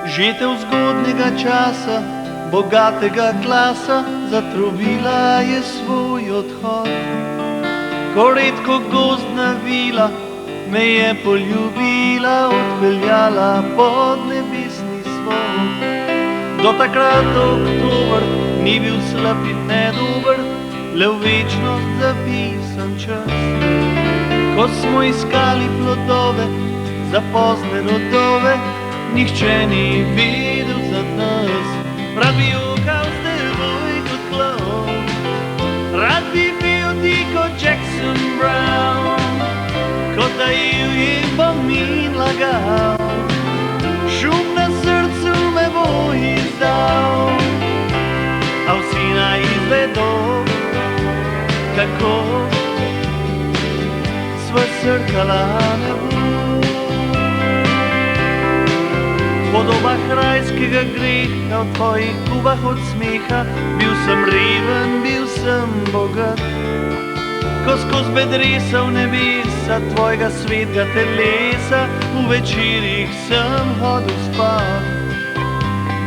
Žetev zgodnega časa, bogatega klasa, zatrubila je svoj odhod. Ko redko gozdna vila me je poljubila, odpeljala pod nebesni svod. Do takrat oktober ni bil slab in nedober, le v večnost zapisan čas. Ko smo iskali plodove za pozne rodove, nihče ni vedel za nas. Rad bi jokal z teboj kot klovn, rad bi bil ti kot Jackson Brown, kot tajil in pomin lagal, šum na srcu me bo izdal. A vsi naj izvedo, kako sva srkala nebo. Podoba krajskega greha, v tvojih gubah od smeha, bil sem reven, bil sem bogat. Ko skoz bedresa v nebesa tvojega svetega telesa, v večerih sem hodil spat.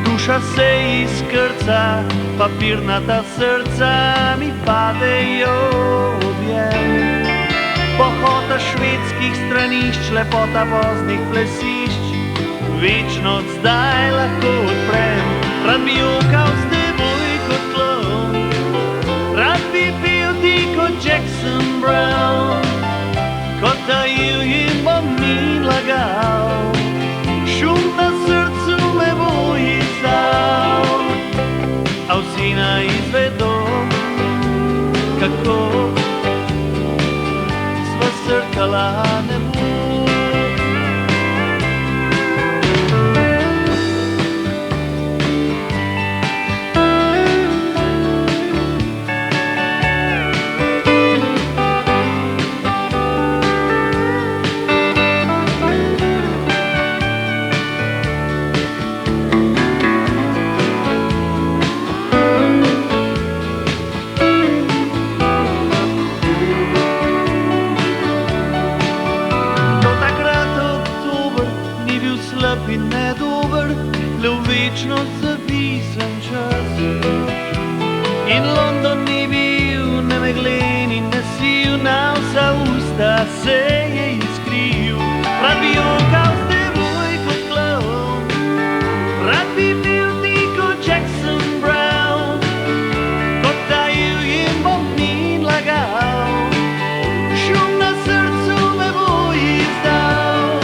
Duša se izkrca, papirnata srca mi padejo v objem. Pohota švedskih stranišč, lepota poznih plesišč, večnost zdaj lahko odprem. Rad bi jokal z teboj kot klovn, rad bi bil ti kot Jackson Brown, kot tajil in pomin lagal, šum na srcu me bo izdal. A vsi naj izvedo, kako sva srkala nebo. In nedober, le v večnost zapisan čas. In London ni bil ne meglen in ne siv, na vsa usta se je iskril. Rad bi jokal z teboj kot klovn, rad bi bil ti kot Jackson Brown, kot tajil in pomin lagal, šum na srcu me bo izdal.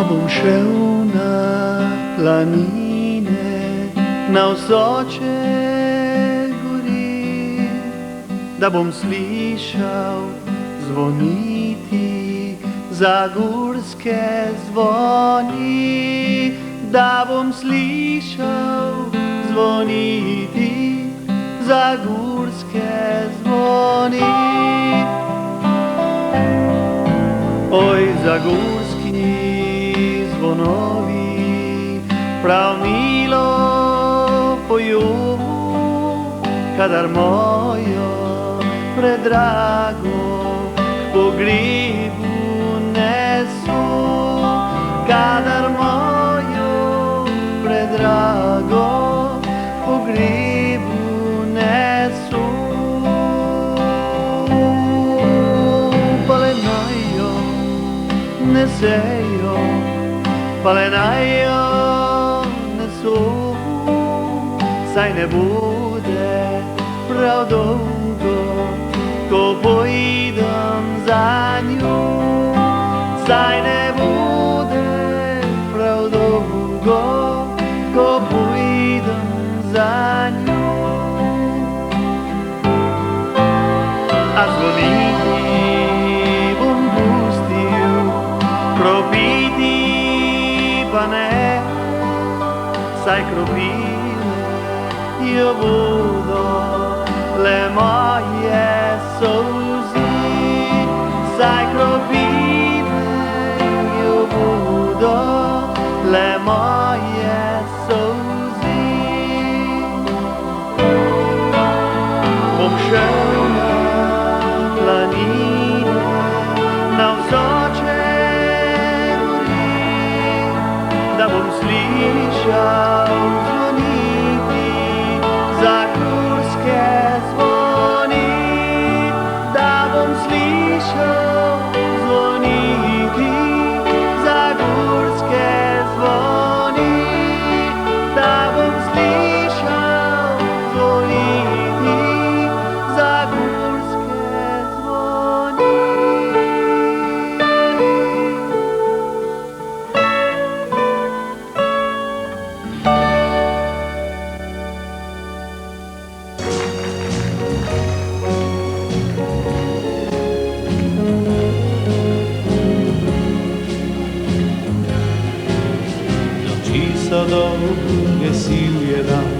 Kot bom šel na planine, na vsoče gori, da bom slišal zvoniti zagorske zvoni, da bom slišal zvoniti zagorske zvoni. Oj, zagorski zvonovi prav milo pojo, kadar mojo predrago k pogrebu nesu, kadar mojo predrago k pogrebu nesu. Pa le naj jo nesejo, pa le naj jo nesu, saj ne bude prav dolgo, ko poidem za njo, saj ne bude drugo, ko pojdem za njo. A zvoniti bom pustil, kropiti pa ne, saj kropile jo bodo le moje solzi, saj kropile jo bodo le moje solzi. Bom šel na planine, na vzoče gori, da bom slišal zvoniti za kurske zvoni, da bom slišal zvoniti za kurske zvoni, da bom slišal zvoniti za kurske zvoni. Noči so dolge, sivje dan,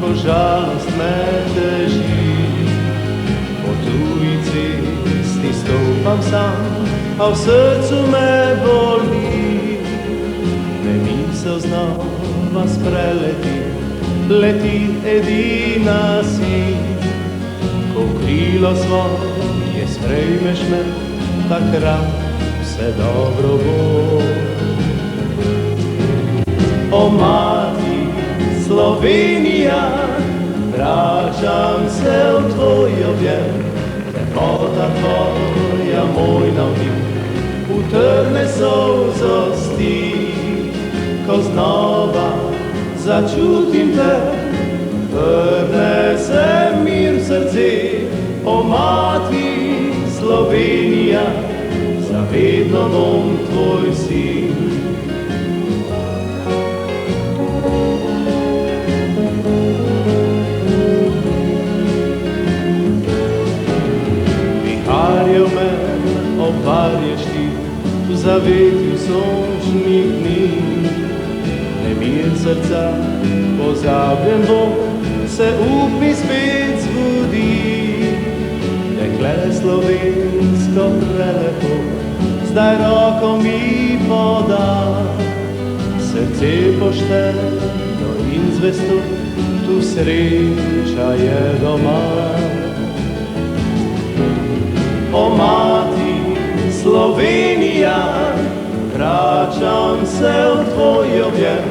ko žalost me teži. Po tuji cesti stopam sam, a v srcu me boli. Me misel znova spreleti, leti edina si. Ko v krilo svoje sprejmeš me, takrat vse dobro bo. O mati Slovenija, vračam se v tvoj objem, lepota tvoja moj navdih, utrne solzosti. Ko znova začutim te, vrne se mir v srce. O mati Slovenija, zavedno bom tvoj sin. Viharjev me obvarješ ti, v zavetju sončnih dni. Nemir srca pozabljen bo, se upni spet zbudi. Dekle slovensko prelepo, zdaj roko mi poda. Srce pošteno in zvesto, tu sreča je doma. O mati Slovenija, vračam se v tvoj objem,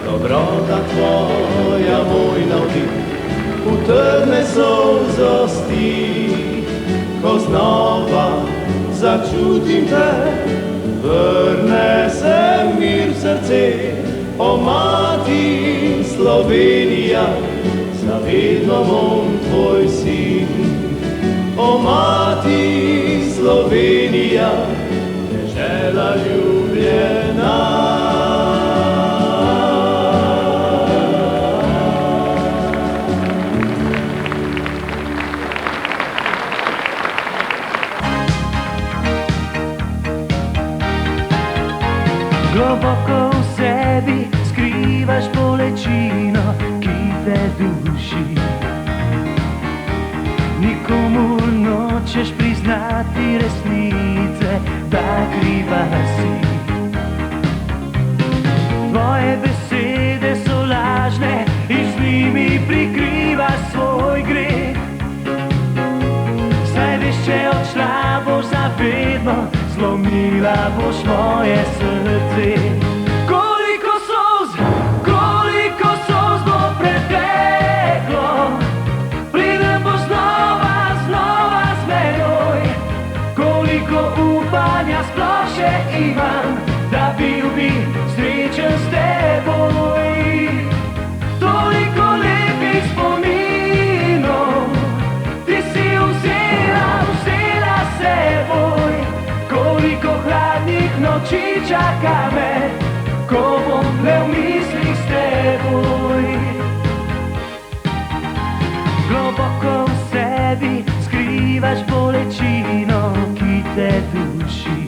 dobrota tvoja moj navdih, utrne solzosti. Ko znova začutim te, vrne se mir v srce. O mati Slovenija, zavedno bom tvoj sin. O mati Slovenija, dežela ljubljena. Globoko v sebi skrivaš bolečino, ki te duši. Nikomur nočeš priznati resnice, da kriva si. Tvoje besede so lažne in z njimi prikrivaš svoj greh. Saj veš, če odšla boš zavedno, zlomila boš moje srce. Koliko solz bo preteklo, preden boš znova z menoj. Koliko upanja sploh še imam, da bil bi srečen s teboj. Toliko lepih spominov ti si vzela seboj. Koliko hladnih noči čaka me, ko bom le v mislih s teboj. Globoko v sebi skrivaš bolečino, ki te duši.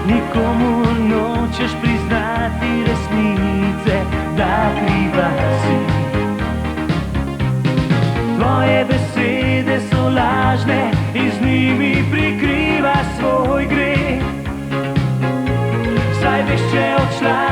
Nikomu nočeš priznati resnice, da kriva si. Tvoje besede so lažne in z njimi prikrivaš svoj greh. Saj veš, če odšla